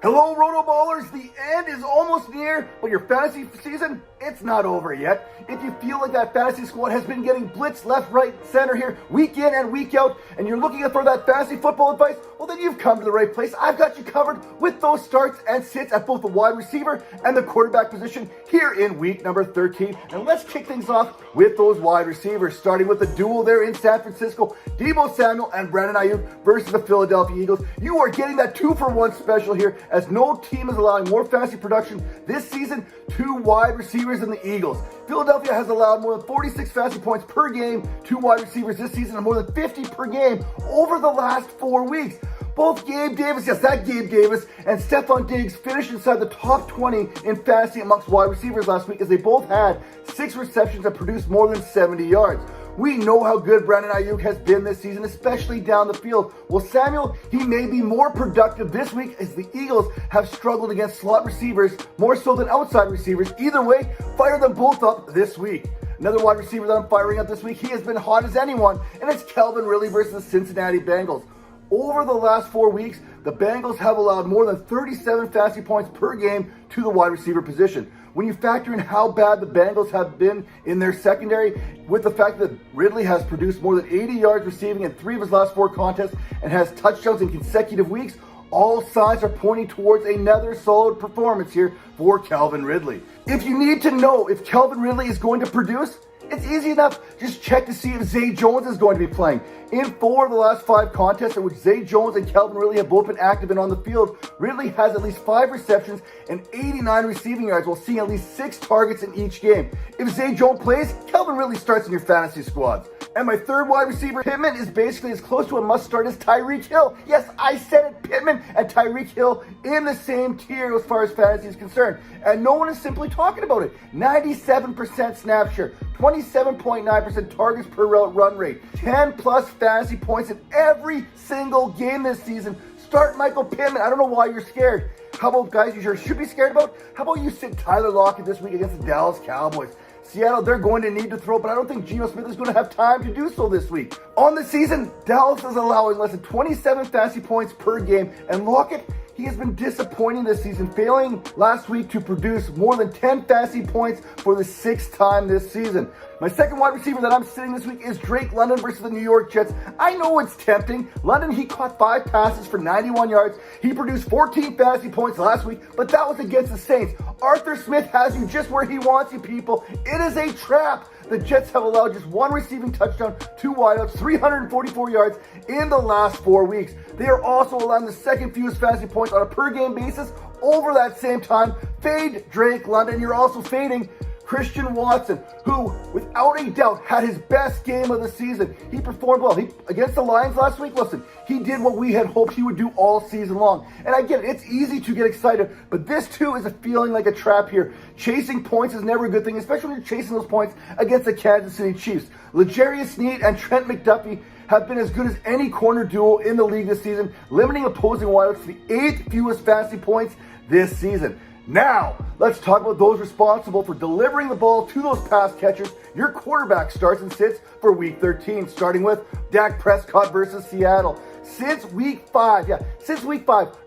Hello, RotoBallers. The end is almost near, but your fantasy season, it's not over yet. If you feel like that fantasy squad has been getting blitzed left, right, center here, week in and week out, and you're looking for that fantasy football advice, well, then you've come to the right place. I've got you covered with those starts and sits at both the wide receiver and the quarterback position here in week number 13. And let's kick things off with those wide receivers, starting with the duel there in San Francisco, Deebo Samuel and Brandon Ayuk versus the Philadelphia Eagles. You are getting that 2-for-1 special here, as no team is allowing more fantasy production this season to wide receivers than the Eagles. Philadelphia has allowed more than 46 fantasy points per game to wide receivers this season and more than 50 per game over the last 4 weeks. Both Gabe Davis, yes, that Gabe Davis, and Stephon Diggs finished inside the top 20 in fantasy amongst wide receivers last week, as they both had 6 receptions and produced more than 70 yards. We know how good Brandon Ayuk has been this season, especially down the field. Well, Samuel, he may be more productive this week, as the Eagles have struggled against slot receivers more so than outside receivers. Either way, fire them both up this week. Another wide receiver that I'm firing up this week, he has been hot as anyone, and it's Calvin Ridley versus the Cincinnati Bengals. Over the last 4 weeks, the Bengals have allowed more than 37 fantasy points per game to the wide receiver position. When you factor in how bad the Bengals have been in their secondary, with the fact that Ridley has produced more than 80 yards receiving in 3 of his last 4 contests and has touchdowns in consecutive weeks, all signs are pointing towards another solid performance here for Calvin Ridley. If you need to know if Calvin Ridley is going to produce, it's easy enough. Just check to see if Zay Jones is going to be playing. In 4 of the last 5 contests in which Zay Jones and Calvin Ridley have both been active and on the field, Ridley has at least 5 receptions and 89 receiving yards while seeing at least 6 targets in each game. If Zay Jones plays, Calvin Ridley starts in your fantasy squads. And my third wide receiver, Pittman, is basically as close to a must-start as Tyreek Hill. Yes, I said it, Pittman and Tyreek Hill in the same tier as far as fantasy is concerned. And no one is simply talking about it. 97% snap share, 27.9% targets per route run rate, 10-plus fantasy points in every single game this season. Start Michael Pittman. I don't know why you're scared. How about, guys, you should be scared about? How about you sit Tyler Lockett this week against the Dallas Cowboys? Seattle, they're going to need to throw, but I don't think Geno Smith is going to have time to do so this week. On the season, Dallas is allowing less than 27 fantasy points per game, and Lockett, he has been disappointing this season, failing last week to produce more than 10 fantasy points for the 6th time this season. My second wide receiver that I'm sitting this week is Drake London versus the New York Jets. I know it's tempting. London, he caught 5 passes for 91 yards. He produced 14 fantasy points last week, but that was against the Saints. Arthur Smith has you just where he wants you, people. It is a trap. The Jets have allowed just 1 receiving touchdown, 2 wideouts, 344 yards in the last 4 weeks. They are also allowing the second fewest fantasy points on a per-game basis over that same time. Fade Drake London. You're also fading Christian Watson, who, without a doubt, had his best game of the season. He performed well. Against the Lions last week, listen, he did what we had hoped he would do all season long. And I get it, it's easy to get excited, but this too is a feeling like a trap here. Chasing points is never a good thing, especially when you're chasing those points against the Kansas City Chiefs. L'Jarius Sneed and Trent McDuffie have been as good as any corner duo in the league this season, limiting opposing wideouts to the 8th fewest fantasy points this season. Now, let's talk about those responsible for delivering the ball to those pass catchers. Your quarterback starts and sits for Week 13, starting with Dak Prescott versus Seattle. Since Week 5,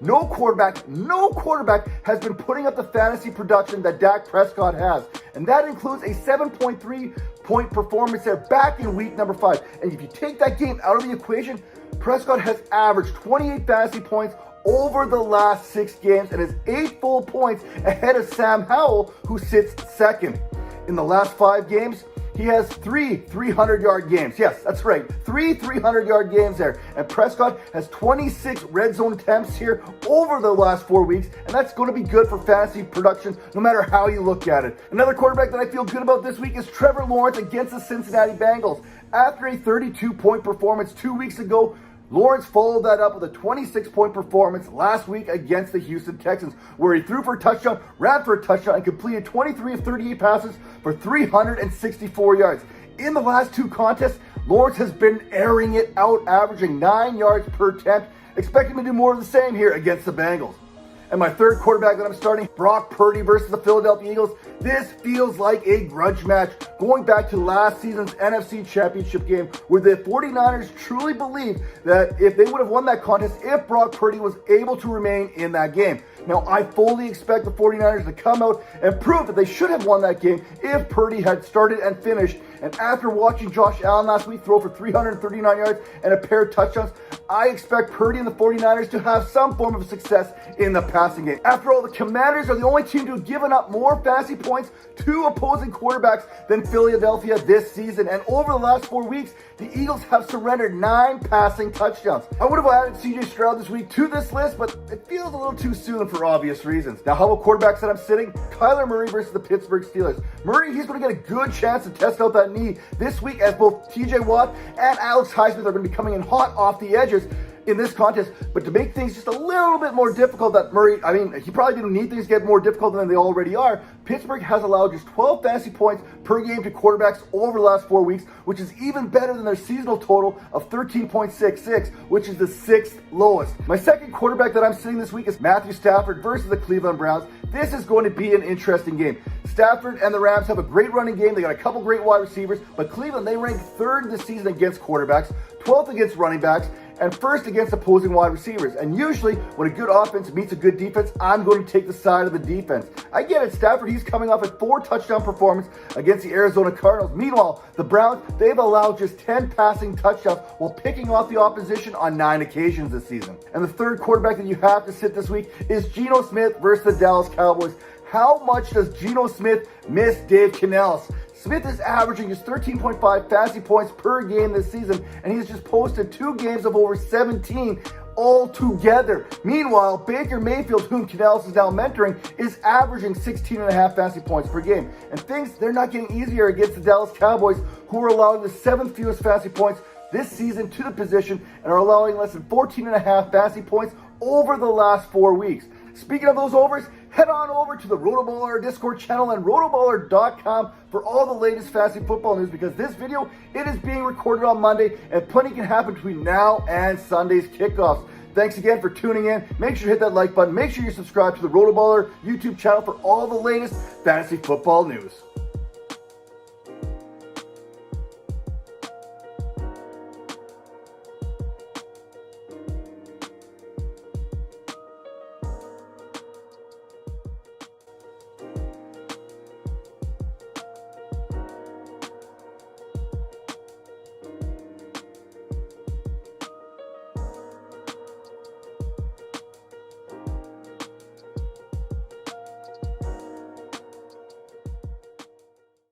no quarterback has been putting up the fantasy production that Dak Prescott has. And that includes a 7.3-point performance there back in week number 5. And if you take that game out of the equation, Prescott has averaged 28 fantasy points over the last 6 games and is 8 full points ahead of Sam Howell, who sits second. In the last 5 games, he has 3 300-yard games. Yes, that's right, 3 300-yard games there. And Prescott has 26 red zone attempts here over the last 4 weeks, and that's going to be good for fantasy production no matter how you look at it. Another quarterback that I feel good about this week is Trevor Lawrence against the Cincinnati Bengals. After a 32-point performance 2 weeks ago, Lawrence followed that up with a 26-point performance last week against the Houston Texans, where he threw for a touchdown, ran for a touchdown, and completed 23 of 38 passes for 364 yards. In the last 2 contests, Lawrence has been airing it out, averaging 9 yards per attempt. Expect him to do more of the same here against the Bengals. And my third quarterback that I'm starting, Brock Purdy versus the Philadelphia Eagles. This feels like a grudge match going back to last season's NFC Championship game, where the 49ers truly believed that if they would have won that contest, if Brock Purdy was able to remain in that game. Now, I fully expect the 49ers to come out and prove that they should have won that game if Purdy had started and finished. And after watching Josh Allen last week throw for 339 yards and a pair of touchdowns, I expect Purdy and the 49ers to have some form of success in the passing game. After all, the Commanders are the only team to have given up more fantasy points to opposing quarterbacks than Philadelphia this season. And over the last 4 weeks, the Eagles have surrendered 9 passing touchdowns. I would have added CJ Stroud this week to this list, but it feels a little too soon for obvious reasons. Now, how about quarterbacks that I'm sitting? Kyler Murray versus the Pittsburgh Steelers. Murray, he's going to get a good chance to test out that knee this week, as both TJ Watt and Alex Highsmith are going to be coming in hot off the edges in this contest. But to make things just a little bit more difficult, that Murray, he probably didn't need things to get more difficult than they already are. Pittsburgh has allowed just 12 fantasy points per game to quarterbacks over the last 4 weeks, which is even better than their seasonal total of 13.66, which is the 6th lowest. My second quarterback that I'm sitting this week is Matthew Stafford versus the Cleveland Browns. This is going to be an interesting game. Stafford and the Rams have a great running game. They got a couple great wide receivers, but Cleveland, they rank 3rd this season against quarterbacks, 12th against running backs, and 1st against opposing wide receivers. And usually, when a good offense meets a good defense, I'm going to take the side of the defense. I get it, Stafford, he's coming off a 4-touchdown performance against the Arizona Cardinals. Meanwhile, the Browns, they've allowed just 10 passing touchdowns while picking off the opposition on 9 occasions this season. And the third quarterback that you have to sit this week is Geno Smith versus the Dallas Cowboys. How much does Geno Smith miss Dave Canales? Smith is averaging just 13.5 fantasy points per game this season, and he's just posted 2 games of over 17 altogether. Meanwhile, Baker Mayfield, whom Canales is now mentoring, is averaging 16.5 fantasy points per game. And things, they're not getting easier against the Dallas Cowboys, who are allowing the 7th fewest fantasy points this season to the position and are allowing less than 14.5 fantasy points over the last 4 weeks. Speaking of those overs, head on over to the RotoBaller Discord channel and rotoballer.com for all the latest fantasy football news, because this video, it is being recorded on Monday and plenty can happen between now and Sunday's kickoffs. Thanks again for tuning in. Make sure to hit that like button. Make sure you subscribe to the RotoBaller YouTube channel for all the latest fantasy football news.